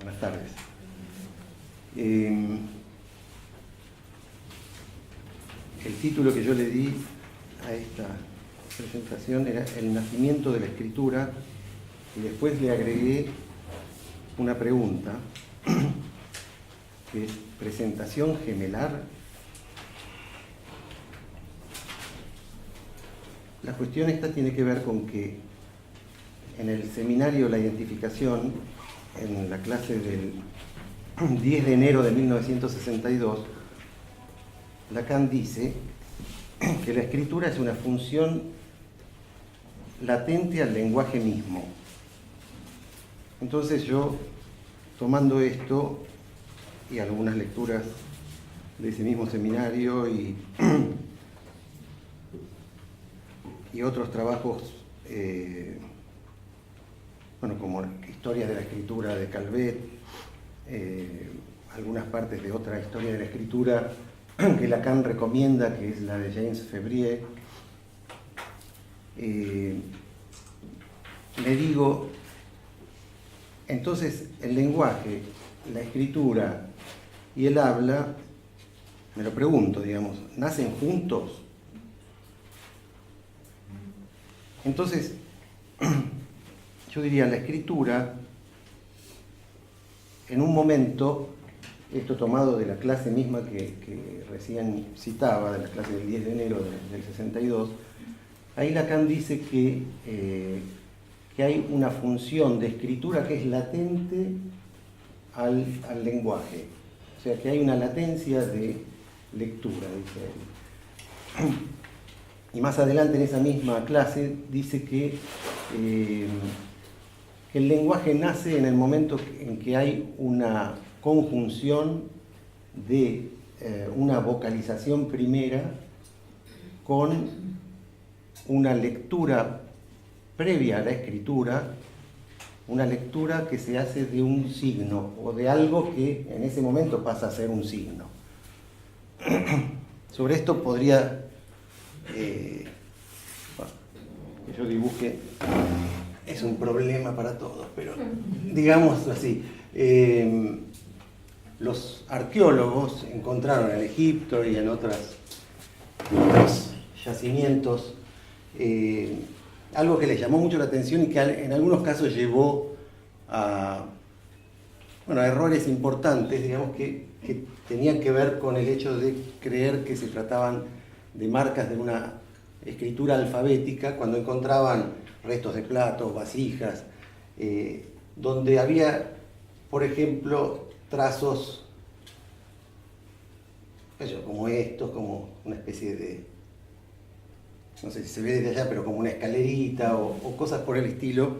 Buenas tardes. El título que yo le di a esta presentación era El nacimiento de la escritura, y después le agregué una pregunta, que es presentación gemelar. La cuestión esta tiene que ver con que en el seminario La Identificación, en la clase del 10 de enero de 1962, Lacan dice que la escritura es una función latente al lenguaje mismo. Entonces yo, tomando esto y algunas lecturas de ese mismo seminario y otros trabajos, como Historia de la escritura de Calvet, algunas partes de otra historia de la escritura que Lacan recomienda, que es la de James Febvre, le digo, entonces el lenguaje, la escritura y el habla, me lo pregunto, digamos, ¿nacen juntos? Entonces, yo diría, la escritura, en un momento, esto tomado de la clase misma que recién citaba, de la clase del 10 de enero del 62, ahí Lacan dice que hay una función de escritura que es latente al lenguaje. O sea, que hay una latencia de lectura, dice él. Y más adelante en esa misma clase dice que el lenguaje nace en el momento en que hay una conjunción de una vocalización primera con una lectura previa a la escritura, una lectura que se hace de un signo o de algo que en ese momento pasa a ser un signo. Sobre esto podría que yo dibuje, es un problema para todos, pero digamos así, los arqueólogos encontraron en Egipto y en otros yacimientos algo que les llamó mucho la atención y que en algunos casos llevó a errores importantes, digamos, que tenían que ver con el hecho de creer que se trataban de marcas de una escritura alfabética, cuando encontraban restos de platos, vasijas, donde había, por ejemplo, trazos como estos, como una especie de, no sé si se ve desde allá, pero como una escalerita o cosas por el estilo.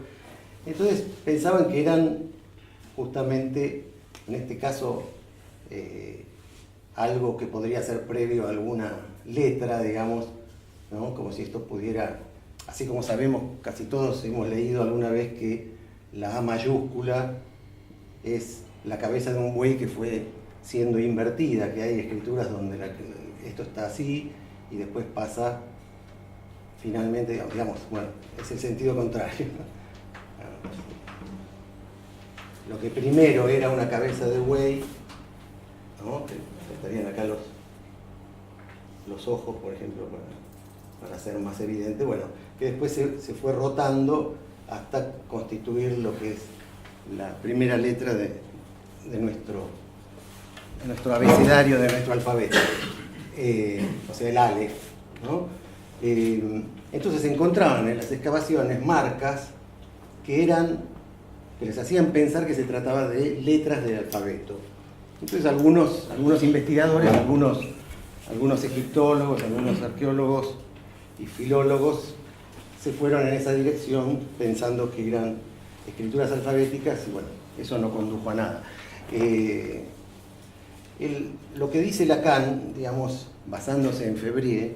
Entonces pensaban que eran justamente, en este caso, algo que podría ser previo a alguna letra, digamos, ¿no? Como si esto pudiera, así como sabemos, casi todos hemos leído alguna vez que la A mayúscula es la cabeza de un buey que fue siendo invertida, que hay escrituras donde esto está así y después pasa finalmente, digamos, es el sentido contrario. Lo que primero era una cabeza de buey, ¿no? Que estarían acá los ojos, por ejemplo, para ser más evidente, que después se fue rotando hasta constituir lo que es la primera letra de nuestro abecedario, de nuestro alfabeto, o sea, el Aleph, ¿no? Entonces se encontraban en las excavaciones marcas que les hacían pensar que se trataba de letras del alfabeto. Entonces algunos investigadores, algunos egiptólogos, algunos arqueólogos y filólogos se fueron en esa dirección pensando que eran escrituras alfabéticas y eso no condujo a nada. Lo que dice Lacan, digamos, basándose en Febvre,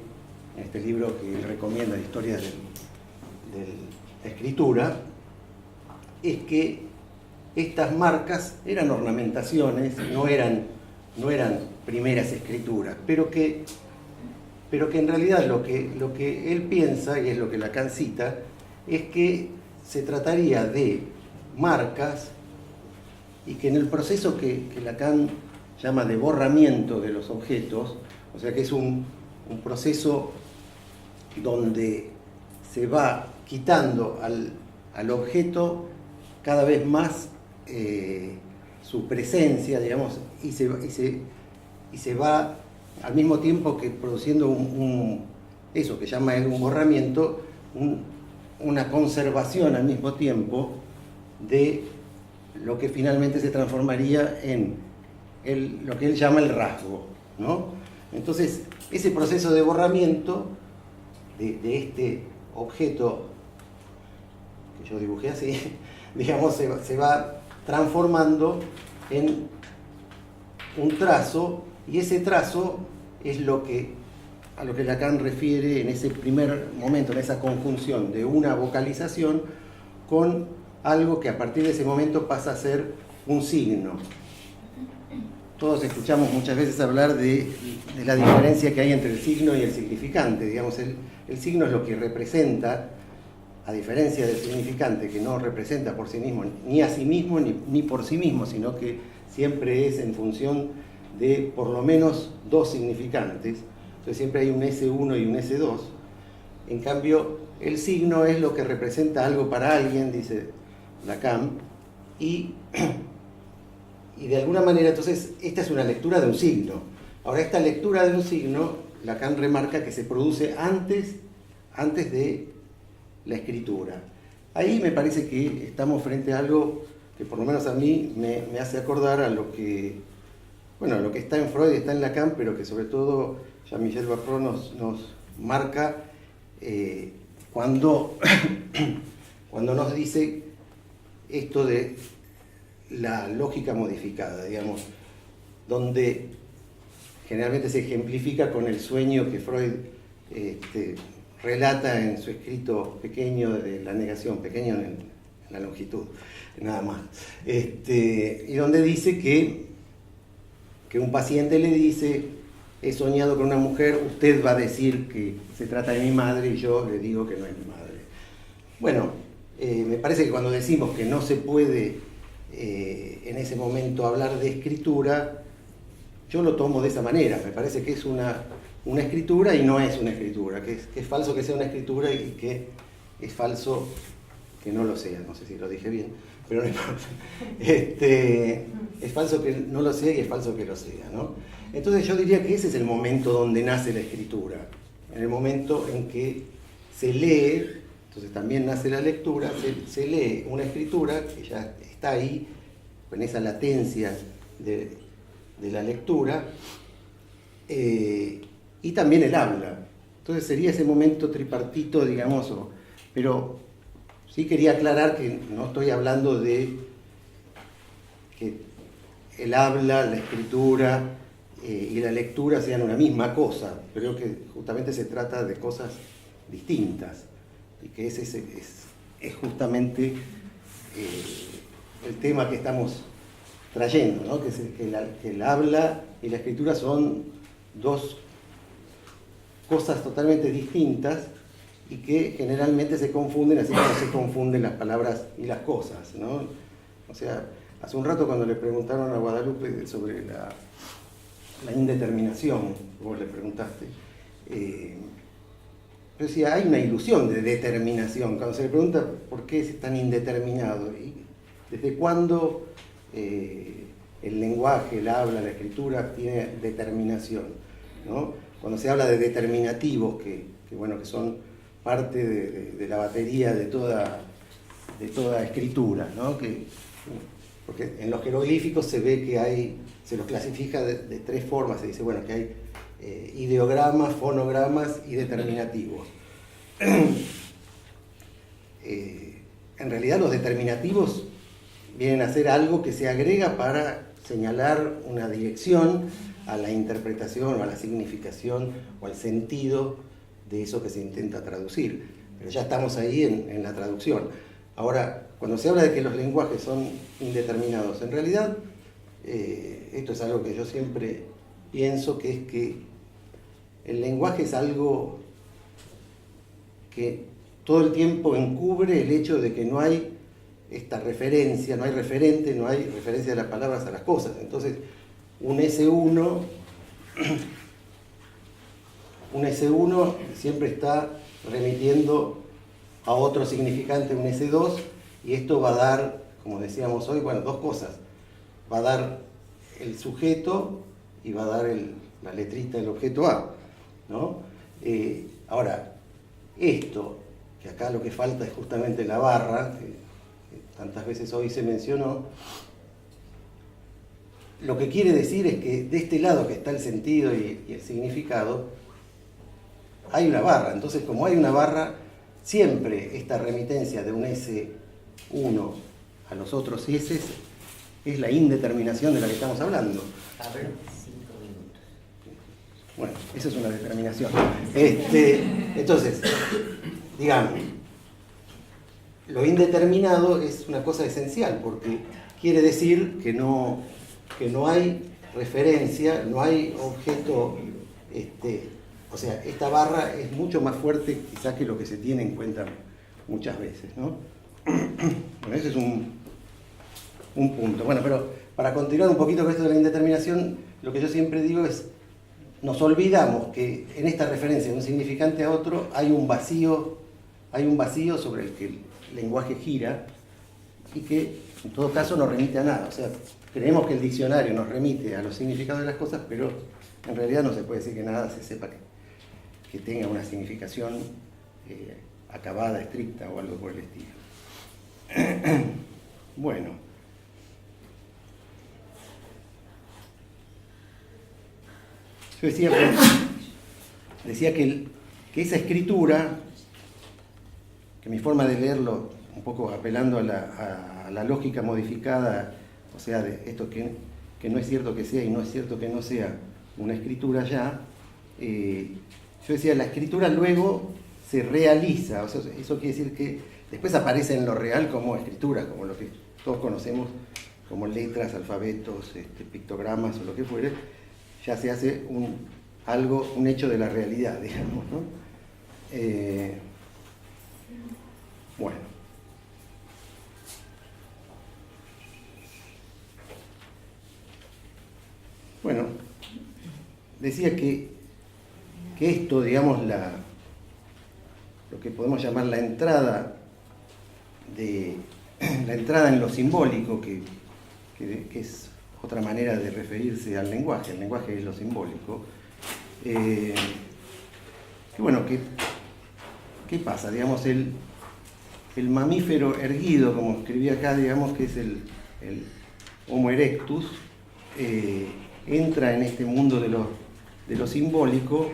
en este libro que él recomienda de historia de la escritura, es que estas marcas eran ornamentaciones, no eran primeras escrituras, pero que en realidad lo que él piensa, y es lo que Lacan cita, es que se trataría de marcas y que en el proceso que Lacan llama de borramiento de los objetos, o sea que es un proceso donde se va quitando al objeto cada vez más su presencia, digamos, y se va al mismo tiempo que produciendo eso que llama él un borramiento, una conservación al mismo tiempo de lo que finalmente se transformaría en lo que él llama el rasgo, ¿no? Entonces, ese proceso de borramiento de este objeto que yo dibujé así, digamos, se va transformando en un trazo, y ese trazo es a lo que Lacan refiere en ese primer momento, en esa conjunción de una vocalización con algo que a partir de ese momento pasa a ser un signo. Todos escuchamos muchas veces hablar de la diferencia que hay entre el signo y el significante. Digamos, el signo es lo que representa, a diferencia del significante, que no representa por sí mismo, ni a sí mismo, ni por sí mismo, sino que siempre es en función de por lo menos dos significantes. Entonces siempre hay un S1 y un S2. En cambio, el signo es lo que representa algo para alguien, dice Lacan, y de alguna manera, entonces, esta es una lectura de un signo. Ahora, esta lectura de un signo, Lacan remarca que se produce antes de la escritura. Ahí me parece que estamos frente a algo que por lo menos a mí me hace acordar a lo que, bueno, lo que está en Freud, está en Lacan, pero que sobre todo Jean-Michel Barrot nos marca cuando nos dice esto de la lógica modificada, digamos, donde generalmente se ejemplifica con el sueño que Freud relata en su escrito pequeño de la negación, pequeño en la longitud, nada más, y donde dice que un paciente le dice: he soñado con una mujer, usted va a decir que se trata de mi madre y yo le digo que no es mi madre. Bueno, me parece que cuando decimos que no se puede en ese momento hablar de escritura, yo lo tomo de esa manera. Me parece que es una escritura y no es una escritura, que es falso que sea una escritura y que es falso que no lo sea. No sé si lo dije bien, pero no importa. Es falso que no lo sea y es falso que lo sea, ¿no? Entonces yo diría que ese es el momento donde nace la escritura, en el momento en que se lee. Entonces también nace la lectura, se lee una escritura que ya está ahí, con esa latencia de la lectura, y también el habla. Entonces sería ese momento tripartito, digamos, pero sí quería aclarar que no estoy hablando de que el habla, la escritura y la lectura sean una misma cosa. Creo que justamente se trata de cosas distintas. Y que ese es justamente el tema que estamos trayendo, ¿no? Que el habla y la escritura son dos cosas totalmente distintas y que generalmente se confunden, así como se confunden las palabras y las cosas, ¿no? O sea, hace un rato cuando le preguntaron a Guadalupe sobre la indeterminación, vos le preguntaste, yo decía, hay una ilusión de determinación. Cuando se le pregunta por qué es tan indeterminado, y desde cuándo el lenguaje, el habla, la escritura tiene determinación, ¿no? Cuando se habla de determinativos, que son parte de la batería de toda escritura, ¿no? Porque en los jeroglíficos se ve que se los clasifica de tres formas. Se dice, bueno, que hay ideogramas, fonogramas y determinativos. En realidad los determinativos vienen a ser algo que se agrega para señalar una dirección a la interpretación o a la significación o al sentido de eso que se intenta traducir. Pero ya estamos ahí en la traducción. Ahora, cuando se habla de que los lenguajes son indeterminados, en realidad esto es algo que yo siempre pienso, que es que el lenguaje es algo que todo el tiempo encubre el hecho de que no hay esta referencia, no hay referente, no hay referencia de las palabras a las cosas. Entonces, un S1 siempre está remitiendo a otro significante, un S2, y esto va a dar, como decíamos hoy, bueno, dos cosas. Va a dar el sujeto y va a dar la letrita del objeto A, ¿no? Ahora, esto, que acá lo que falta es justamente la barra, que tantas veces hoy se mencionó, lo que quiere decir es que de este lado que está el sentido y el significado, hay una barra. Entonces, como hay una barra, siempre esta remitencia de un S1 a los otros S es la indeterminación de la que estamos hablando. Pablo, 5 minutos. Bueno, esa es una determinación. Entonces, digamos, lo indeterminado es una cosa esencial, porque quiere decir que no hay referencia, no hay objeto, o sea, esta barra es mucho más fuerte quizás que lo que se tiene en cuenta muchas veces, ¿no? Bueno, ese es un punto. Bueno, pero para continuar un poquito con esto de la indeterminación, lo que yo siempre digo es, nos olvidamos que en esta referencia de un significante a otro hay un vacío sobre el que el lenguaje gira y que en todo caso no remite a nada. O sea, creemos que el diccionario nos remite a los significados de las cosas, pero en realidad no se puede decir que nada se sepa que tenga una significación acabada, estricta o algo por el estilo. Bueno. Yo decía que esa escritura, que mi forma de leerlo, un poco apelando a la lógica modificada, o sea, de esto que no es cierto que sea y no es cierto que no sea una escritura ya, yo decía, la escritura luego se realiza, o sea, eso quiere decir que después aparece en lo real como escritura, como lo que todos conocemos como letras, alfabetos, pictogramas o lo que fuere, ya se hace un hecho de la realidad, digamos, ¿no? Bueno. Bueno, decía que esto, digamos, lo que podemos llamar la entrada en lo simbólico, que es otra manera de referirse al lenguaje. El lenguaje es lo simbólico. Bueno, ¿qué pasa? Digamos, el mamífero erguido, como escribí acá, digamos que es el Homo erectus, entra en este mundo de lo simbólico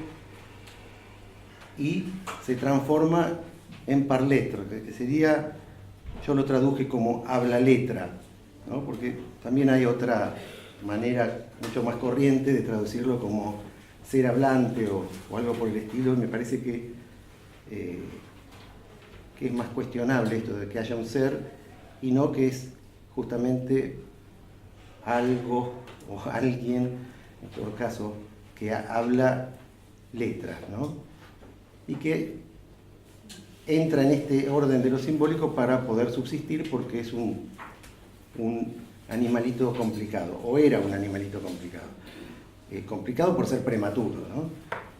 y se transforma en parletro, que sería, yo lo traduje como habla letra, ¿no? Porque también hay otra manera mucho más corriente de traducirlo como ser hablante o algo por el estilo, y me parece que es más cuestionable esto de que haya un ser y no que es justamente algo o alguien, en todo caso, que habla letras, ¿no? Y que entra en este orden de lo simbólico para poder subsistir porque es un animalito complicado, o era un animalito complicado. Complicado por ser prematuro, ¿no?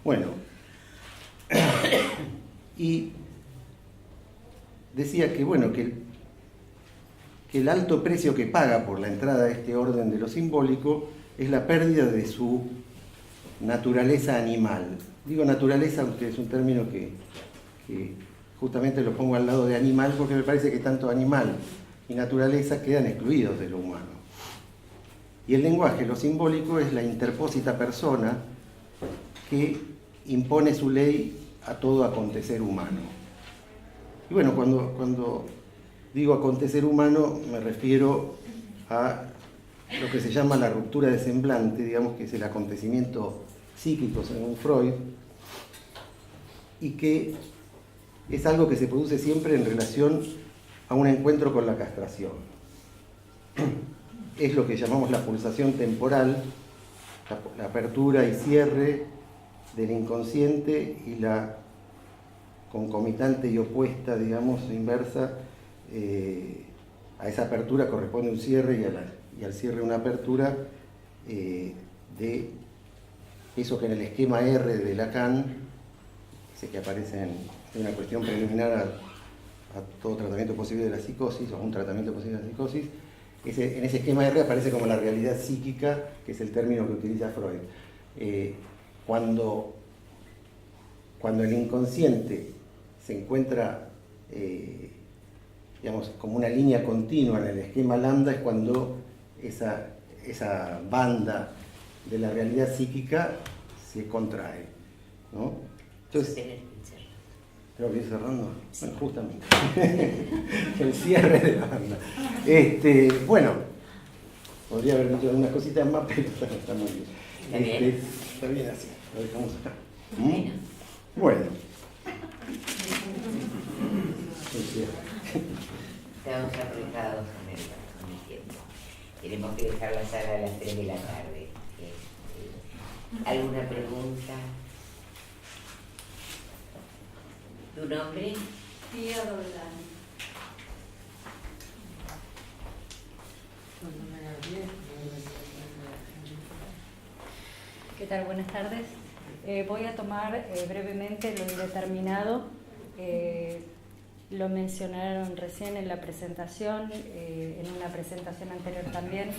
Bueno, y decía que, bueno, que el alto precio que paga por la entrada a este orden de lo simbólico es la pérdida de su naturaleza animal. Digo naturaleza, aunque es un término que justamente lo pongo al lado de animal porque me parece que tanto animal y naturaleza quedan excluidos de lo humano. Y el lenguaje, lo simbólico, es la interpósita persona que impone su ley a todo acontecer humano. Y bueno, cuando digo acontecer humano, me refiero a lo que se llama la ruptura de semblante, digamos que es el acontecimiento psíquico según Freud, y que es algo que se produce siempre en relación a un encuentro con la castración. Es lo que llamamos la pulsación temporal, la apertura y cierre del inconsciente y la concomitante y opuesta, digamos, inversa, a esa apertura corresponde un cierre y al cierre una apertura de eso que en el esquema R de Lacan, ese que aparece en una cuestión preliminar a todo tratamiento posible de la psicosis, o un tratamiento posible de la psicosis, en ese esquema R aparece como la realidad psíquica, que es el término que utiliza Freud. Cuando el inconsciente se encuentra, digamos, como una línea continua en el esquema lambda, es cuando esa banda de la realidad psíquica se contrae, ¿no? Entonces, creo que ir cerrando. Bueno, justamente. El cierre de la banda. Bueno, podría haber dicho algunas cositas más, pero está muy bien. Está bien. Está bien así, lo dejamos acá. Bueno. El cierre. Estamos apretados con el tiempo. Tenemos que dejar la sala a las 3 de la tarde. ¿Alguna pregunta? ¿Tu nombre? Pía Doblán. ¿Qué tal? Buenas tardes. Voy a tomar brevemente lo indeterminado. Lo mencionaron recién en la presentación, en una presentación anterior también,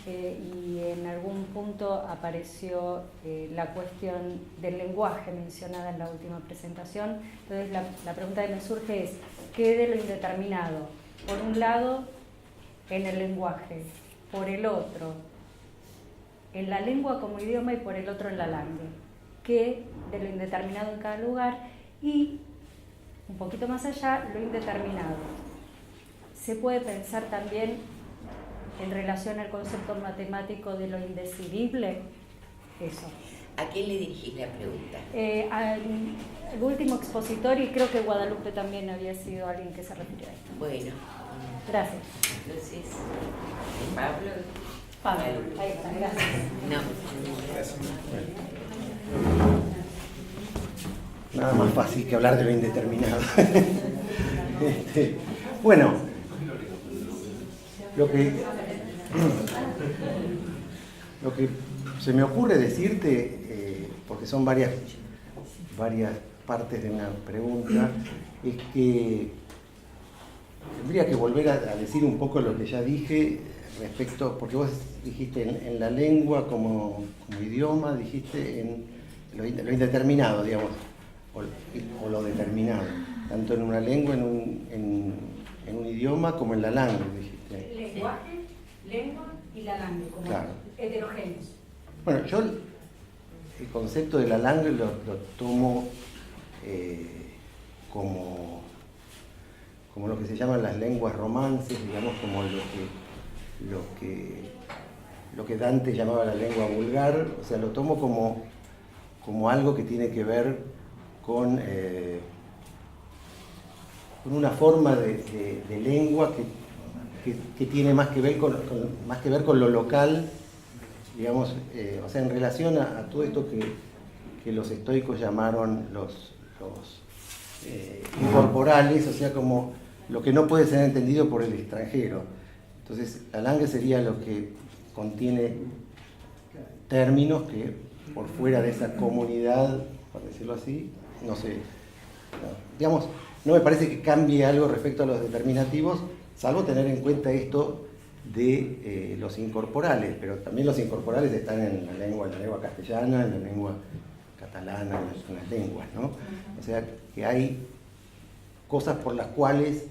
y en algún punto apareció la cuestión del lenguaje mencionada en la última presentación. Entonces la pregunta que me surge es, ¿qué de lo indeterminado? Por un lado, en el lenguaje, por el otro, en la lengua como idioma y por el otro en la langue. ¿Qué de lo indeterminado en cada lugar? Y un poquito más allá, lo indeterminado. Se puede pensar también en relación al concepto matemático de lo indecidible, eso. ¿A quién le dirigís la pregunta? Al último expositor, y creo que Guadalupe también había sido alguien que se refirió a esto. Bueno. Gracias. Entonces, Pablo. Pablo, ahí está, gracias. No. Nada más fácil que hablar de lo indeterminado. Bueno, lo que se me ocurre decirte, porque son varias partes de una pregunta, es que tendría que volver a decir un poco lo que ya dije respecto, porque vos dijiste en la lengua como idioma, dijiste en lo indeterminado, digamos, o lo determinado, tanto en una lengua, en un idioma, como en la langue, dijiste. Lenguaje, lengua y la langue, como claro. Heterogéneos. Bueno, yo el concepto de la langue lo tomo como lo que se llaman las lenguas romances, digamos, como lo que Dante llamaba la lengua vulgar, o sea, lo tomo como algo que tiene que ver con una forma de lengua que tiene más que ver con lo local, digamos, o sea, en relación a todo esto que los estoicos llamaron los incorporales, o sea, como lo que no puede ser entendido por el extranjero. Entonces, la langue sería lo que contiene términos que por fuera de esa comunidad, por decirlo así, no sé, digamos, no me parece que cambie algo respecto a los determinativos, salvo tener en cuenta esto de los incorporales, pero también los incorporales están en la lengua castellana, en la lengua catalana, en las lenguas, ¿no? O sea, que hay cosas por las cuales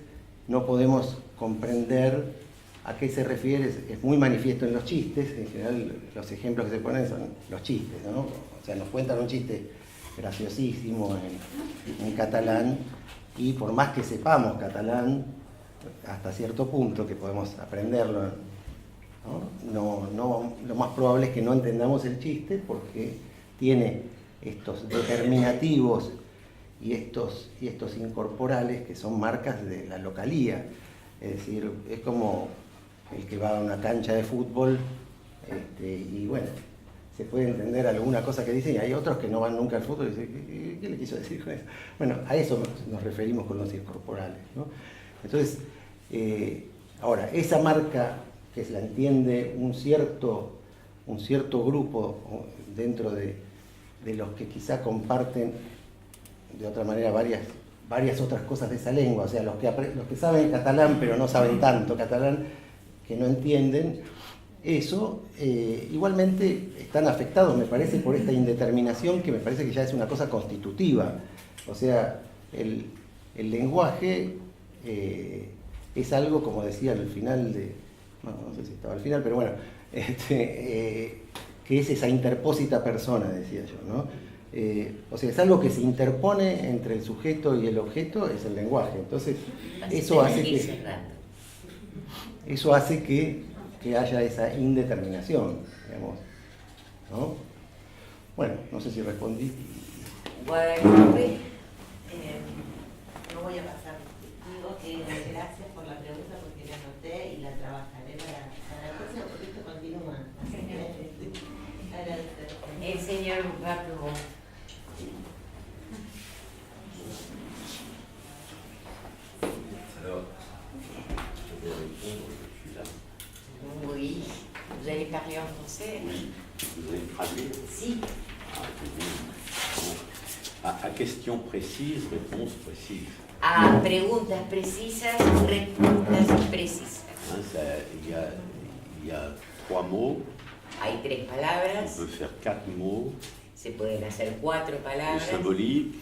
no podemos comprender a qué se refiere, es muy manifiesto en los chistes, en general los ejemplos que se ponen son los chistes, ¿no? O sea, nos cuentan un chiste graciosísimo en catalán, y por más que sepamos catalán, hasta cierto punto que podemos aprenderlo, ¿no? Lo más probable es que no entendamos el chiste porque tiene estos determinativos y estos incorporales que son marcas de la localía. Es decir, es como el que va a una cancha de fútbol y bueno, se puede entender alguna cosa que dicen, y hay otros que no van nunca al fútbol y dicen, ¿qué le quiso decir con eso? Bueno, a eso nos referimos con los incorporales, ¿no? Entonces, Ahora, esa marca que la entiende un cierto grupo dentro de los que quizá comparten de otra manera varias otras cosas de esa lengua, o sea, los que saben catalán pero no saben tanto catalán, que no entienden eso, igualmente están afectados, me parece, por esta indeterminación que me parece que ya es una cosa constitutiva. O sea, el lenguaje es algo, como decía al final de... no sé si estaba al final, pero bueno, que es esa interpósita persona, decía yo, ¿no? O sea, es algo que se interpone entre el sujeto y el objeto, es el lenguaje. Entonces, eso hace que haya esa indeterminación, digamos, ¿no? Bueno, no sé si respondí. Guadalupe. No voy a pasar. Digo que gracias por la pregunta porque la anoté y la trabajaré para la próxima porque esto continúa. Agradecer. El señor Barro. Alors, je vais répondre, je suis là. Oui. Vous allez parler en français? Oui. Vous allez me traduire? Si. Ah, c'est bien. Bon. À question précise, réponse précise. A preguntas precisas, respuestas precisas. Hein, il y a 3 mots. Hay 3 On palabras. peut faire 4 mots. Se pueden hacer 4 Le palabras. symbolique,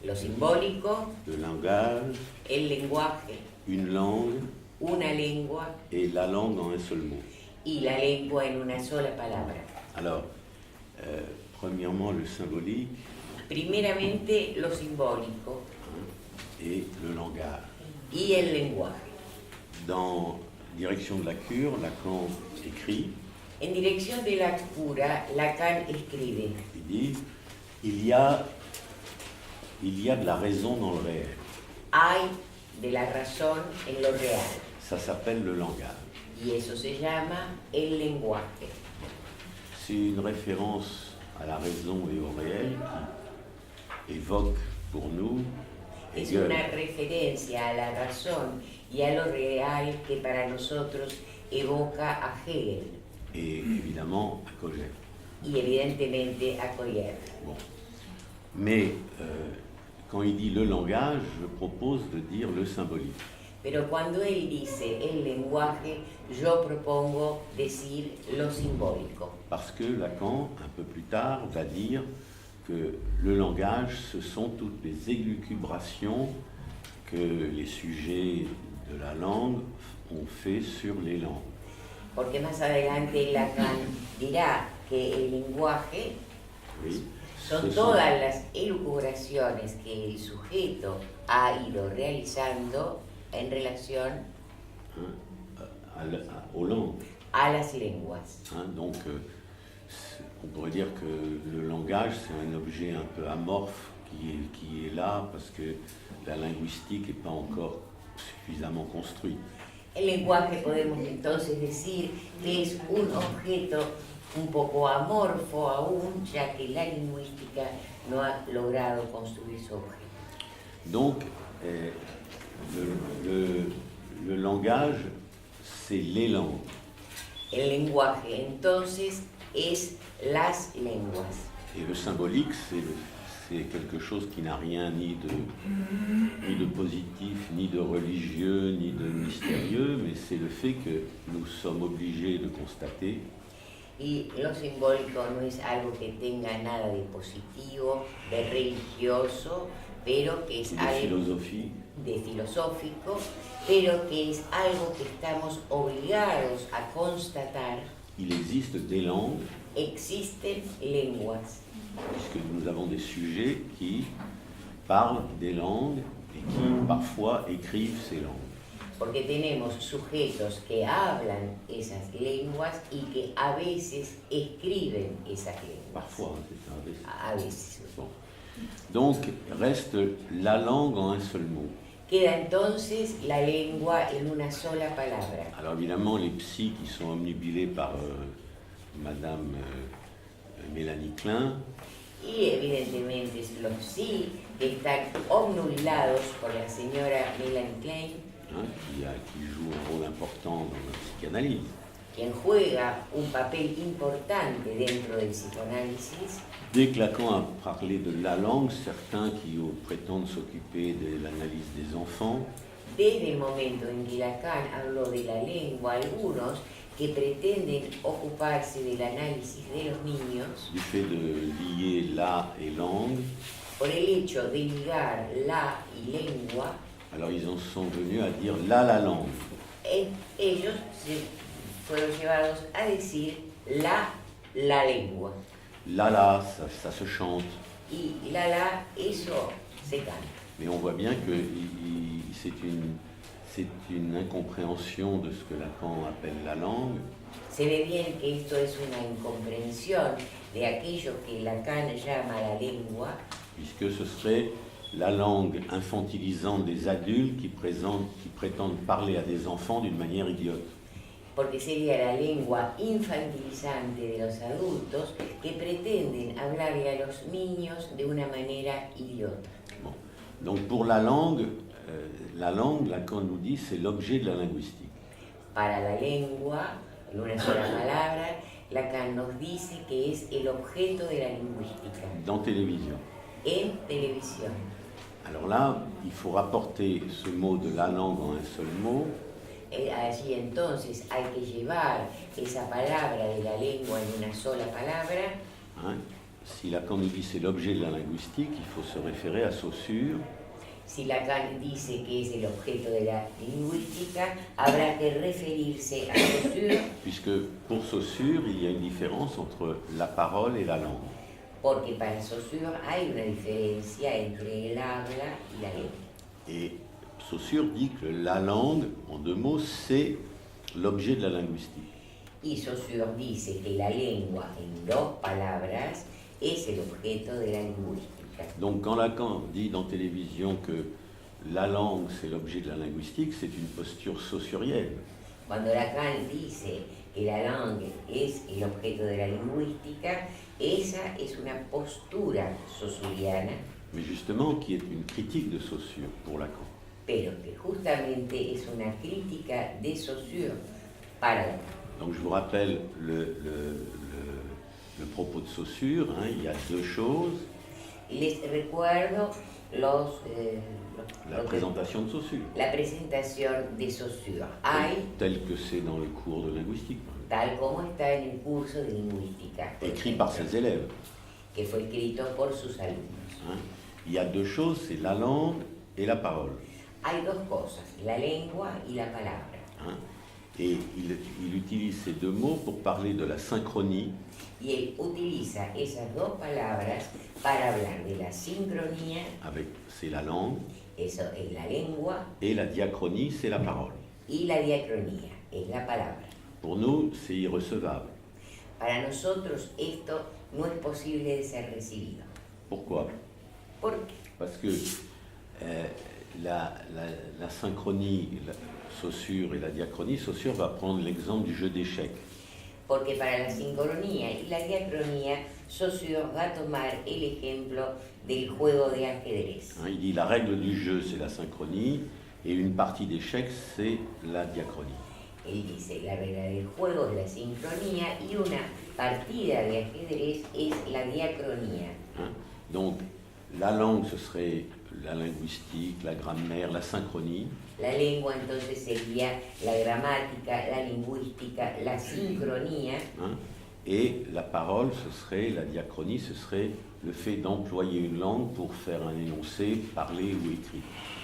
Lo simbólico, le langage, el lenguaje, une langue una lengua et la langue en un seul mot. y la lengua en una sola palabra. Alors, premièrement, le symbolique Primeramente lo simbólico et le langage. y el lenguaje. Dans Direction de la cure, Lacan écrit, En dirección de la cura, Lacan escribe: il dit, il y a de la raison dans le réel. hay de la razón en lo real, Ça s'appelle le langage. y eso se llama el lenguaje. C'est une référence à la raison et au réel qui évoque pour nous Es Hegel una referencia a la razón y a lo real que para nosotros evoca a Hegel et évidemment à Cogère. y evidentemente a Coyer. Bon. Mais quand il dit le langage, je propose de dire le symbolique. Pero cuando él dice el lenguaje, yo propongo decir lo simbólico. Parce que Lacan, un peu plus tard, va dire que le langage, ce sont toutes les élucubrations que les sujets de la langue ont fait sur les langues. Porque más adelante Lacan dirá que el lenguaje Oui. son Ce todas las elucubraciones que el sujeto ha ido realizando en relación aux langues. a las lenguas. Donc, on pourrait dire que le langage, c'est un objet un peu amorphe qui est là parce que la linguistique n'est pas encore suffisamment construite. El lenguaje podemos entonces decir que es un objeto un poco amorfo aún, ya que la lingüística no ha logrado construir su objeto. Donc, le langage, c'est les langues. El lenguaje entonces es las lenguas. Et le symbolique, c'est quelque chose qui n'a rien ni de positif, ni de religieux, ni de mystérieux, mais c'est le fait que nous sommes obligés de constater Y lo simbólico no es algo que tenga nada de positivo, de religioso, pero que es de algo philosophie, de filosófico, pero que es algo que estamos obligados a constatar. il existe des langues, Existen lenguas, puisque nous avons des sujets qui parlent des langues et qui parfois écrivent ces langues. porque tenemos sujetos que hablan esas lenguas y que a veces escriben esas lenguas. Parfois, hein, c'est ça, avec- A veces. Bon. Donc, reste la langue en un seul mot. Queda entonces la lengua en una sola palabra. Alors évidemment, les psys qui sont omnubilés par Madame Mélanie Klein, Y evidentemente los sí que están obnubilados por la señora Melanie Klein, qui joue un rôle important dans la psychanalyse. quien juega un papel importante dentro del psicoanálisis. Dès que Lacan a parlé de la langue, certains qui prétendent s'occuper de l'analyse des enfants, Desde el momento en que Lacan habló de la lengua, algunos que pretenden ocuparse del análisis de los niños, du fait de lier la et langue, por el hecho de ligar la y lengua, alors ils en sont venus à dire la langue. ellos fueron llevados a decir la lengua. La, ça se chante. Y la, eso se canta. Mais on voit bien que c'est une incompréhension de ce que Lacan appelle la langue. Se ve bien que esto es una incomprensión de aquello que Lacan llama la lengua, Puisque ce serait la langue infantilisante des adultes qui prétendent parler à des enfants d'une manière idiote. porque sería la lengua infantilizante de los adultos que pretenden hablarle a los niños de una manera idiota. Bon. Donc pour la langue, Lacan nous dit, c'est l'objet de la linguistique. Para la lengua, en una sola palabra, Lacan nos dice que es el objeto de la lingüística. Dans télévision. En televisión. Alors là, il faut rapporter ce mot de la langue en un seul mot. Allí entonces hay que llevar esa palabra de la lengua en una sola palabra. Si Lacan nous dit c'est l'objet de la linguistique, il faut se référer à Saussure. Si Lacan dice que es el objeto de la lingüística, habrá que referirse a Saussure. Puisque pour Saussure, il y a une différence entre la parole et la langue. Porque para Saussure hay una diferencia entre el habla y la lengua. Et Saussure dit que la langue, en deux mots, c'est l'objet de la linguistique. Y Saussure dice que la lengua, en dos palabras, es el objeto de la lingüística. Donc quand Lacan dit dans télévision que la langue, c'est l'objet de la linguistique, c'est une posture saussurienne. Cuando Lacan dice que la langue es el objeto de la lingüística, esa es una postura saussuriana, Mais justement qui est une critique de Saussure pour Lacan. pero que justamente es una crítica de Saussure para Lacan. Donc je vous rappelle le propos de Saussure, il y a deux choses. Les recuerdo La présentation de Saussure, la presentación de Saussure. Hay, tel que c'est dans le cours de linguistique, tal como está en el curso de lingüística, por écrit par ejemplo, ses élèves. que fue escrito por sus alumnos. Il y a deux choses, c'est la langue et la parole. Hay dos cosas, la lengua y la palabra. Et il utilise ces deux mots pour parler de la synchronie. Y él utiliza esas dos palabras para hablar de la sincronía, C'est la langue, eso es la lengua, et la diachronie, c'est la parole. y la diacronía, es la palabra. Pour nous, c'est irrecevable. Para nosotros esto no es posible de ser recibido. Pourquoi? ¿Por qué? Parce que la synchronie, la Saussure et la diachronie, Saussure va prendre l'exemple du jeu d'échecs. Porque para la sincronía y la diacronía, Saussure va a tomar el ejemplo del juego de ajedrez. Il dit la règle du jeu, c'est la synchronie, et une partie d'échecs, c'est la diachronie. Él dice, la regla del juego es la sincronía y una partida de ajedrez es la diacronía. Donc, la langue, ce serait la linguistique, la grammaire, la synchronie. La lengua entonces sería la gramática, la lingüística, la sincronía. Et la parole, ce serait, la diachronie, ce serait le fait d'employer une langue pour faire un énoncé, parler ou écrit.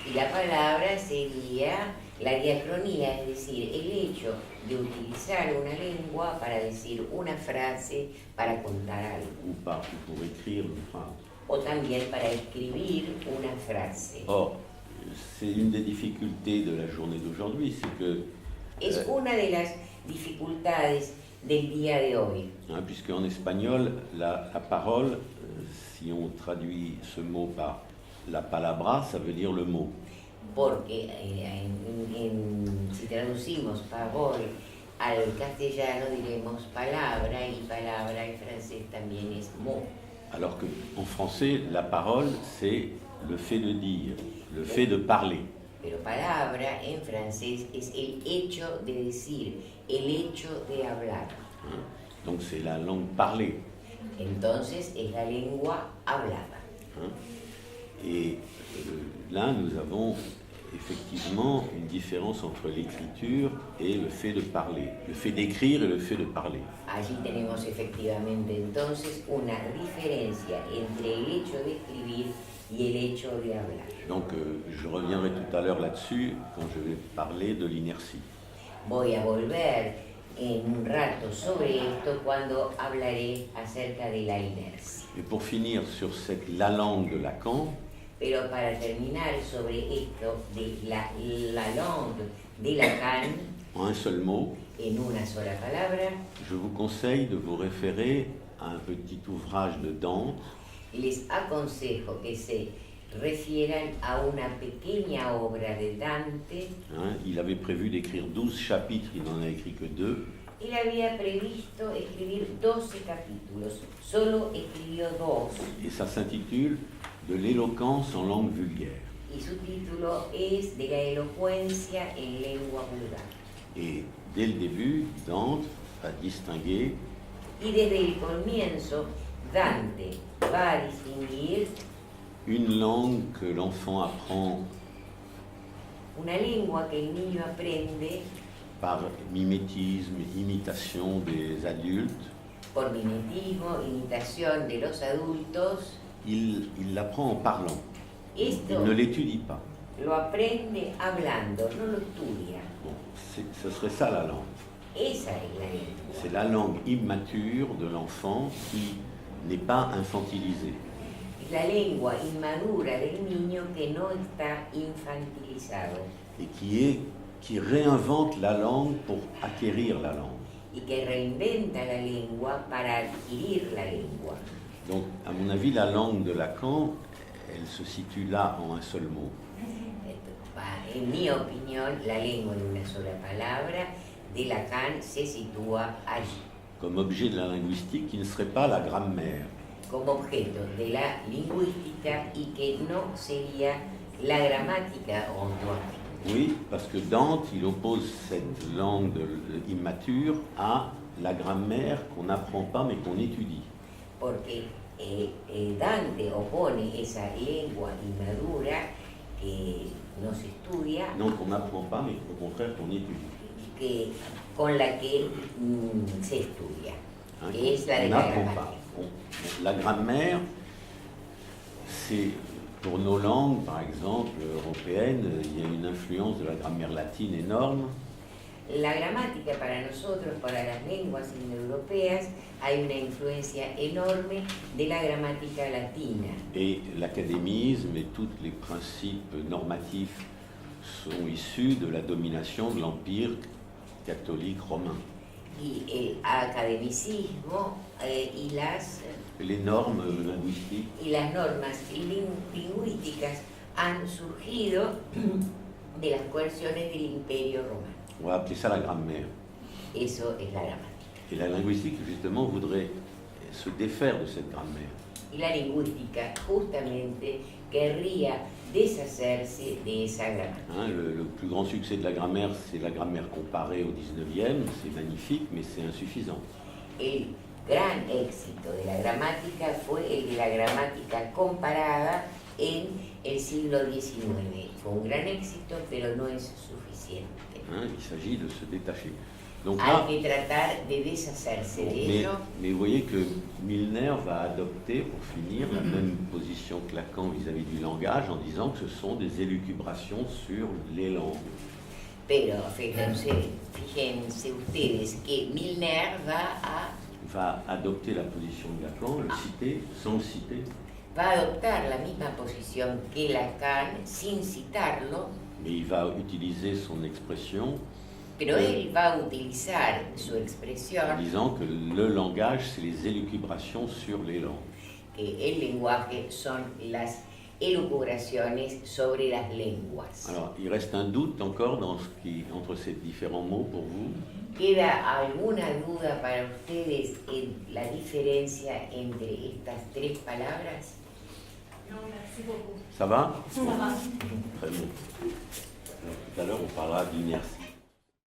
Y la palabra sería la diacronía, es decir, el hecho de utilizar una lengua para decir una frase, para contar algo. Ou pour écrire une phrase. O también para escribir una frase. Or, c'est une des difficultés de la journée d'aujourd'hui, c'est que... Es una de las dificultades del día de hoy. Puisque en espagnol, la parole, si on traduit ce mot par la palabra, ça veut dire le mot. Porque si traducimos parole al castellano diremos palabra, y palabra en francés también es mot. Alors qu'en français, la parole, c'est le fait de dire, le fait de parler. Pero palabra en francés es el hecho de decir, el hecho de hablar. Hein. Donc c'est la langue parlée. Entonces es la lengua hablada. Hein. Et là, nous avons effectivement une différence entre l'écriture et le fait de parler, le fait d'écrire et le fait de parler. Allí tenemos efectivamente entonces una diferencia entre el hecho de escribir y el hecho de hablar. Donc je reviendrai tout à l'heure là-dessus quand je vais parler de l'inertie. Voy a volver en un rato sobre esto cuando hablaré acerca de la inercia. Et pour finir sur la langue de Lacan, Pero para terminar sobre esto de la langue de Lacan, en un seul mot, en una sola palabra, je vous conseille de vous référer à un petit ouvrage de Dante, les aconsejo que se refieran a una pequeña obra de Dante. hein. Il avait prévu d'écrire 12 chapitres, il n'en a écrit que 2. Él había previsto escribir 12 capítulos, solo escribió 2, Et ça s'intitule « De l'éloquence en langue vulgaire y su título es De la elocuencia en lengua vulgar. ». Et dès le début, Dante a distingué Y desde el comienzo, Dante va a distinguir une langue que l'enfant apprend una lengua que el niño aprende par mimétisme, imitation des adultes. por mimetismo, imitación de los adultos. Il l'apprend en parlant, il Esto ne l'étudie pas. lo aprende hablando, no lo estudia. Bon, ce serait ça la langue. Esa es la lengua. C'est la langue immature de l'enfant qui n'est pas infantilisée. Es la lengua inmadura del niño que no está infantilizado Et qui réinvente la langue pour acquérir la langue. y que reinventa la lengua para adquirir la lengua. Donc, à mon avis, la langue de Lacan, elle se situe là en un seul mot. En mi opinión, la lengua en una sola palabra de Lacan se sitúa allí, Comme objet de la linguistique qui ne serait pas la grammaire. como objeto de la lingüística y que no sería la gramática ortodoxa. Oui, parce que Dante, il oppose cette langue immature à la grammaire qu'on n'apprend pas mais qu'on étudie. Porque Dante opone esa lengua inmadura que no se estudia, Non qu'on n'apprend pas mais au contraire qu'on étudie. con la que se estudia, Hein, que es la de on la n'apprend gramática. pas. La grammaire, c'est pour nos langues, par exemple, européennes, il y a une influence de la grammaire latine énorme. La gramática para nosotros, para las lenguas indoeuropeas, hay una influencia enorme de la gramática latina. Et l'académisme et tous les principes normatifs sont issus de la domination de l'Empire catholique romain. Y el academicismo Les normes linguistiques, y las normas lingüísticas han surgido de las coerciones del Imperio Romano. on va appeler ça la grammaire. Eso es la gramática. Et la linguistique, justement, voudrait se défaire de cette grammaire. Y la lingüística justamente querría deshacerse de esa gramática. Hein, le plus grand succès de la grammaire, c'est la grammaire comparée au 19e. C'est magnifique, mais c'est insuffisant. El gran éxito de la gramática fue el de la gramática comparada en el siglo XIX. Fue un gran éxito, pero no es suficiente. Hein, il s'agit de se détacher. Donc Hay là, que tratar de deshacerse de mais ello. vous voyez que Milner va adopter, pour finir, la même position que Lacan vis-à-vis du langage, en disant que ce sont des élucubrations sur les langues. Pero fíjense ustedes que Milner Va adopter la position de Lacan, le citer, sans le citer, va a adoptar la misma posición que Lacan sin citarlo, mais il va utiliser son expression pero él va a utilizar su en expresión disant que le langage, c'est les élucubrations sur les langues. que el lenguaje son las elucubraciones sobre las lenguas. Alors, il reste un doute encore entre ces différents mots pour vous. ¿Queda alguna duda para ustedes en la diferencia entre estas tres palabras? Non, merci beaucoup. Ça va? Ça va. Très bien. Alors, tout à l'heure, on parlera d'inertie.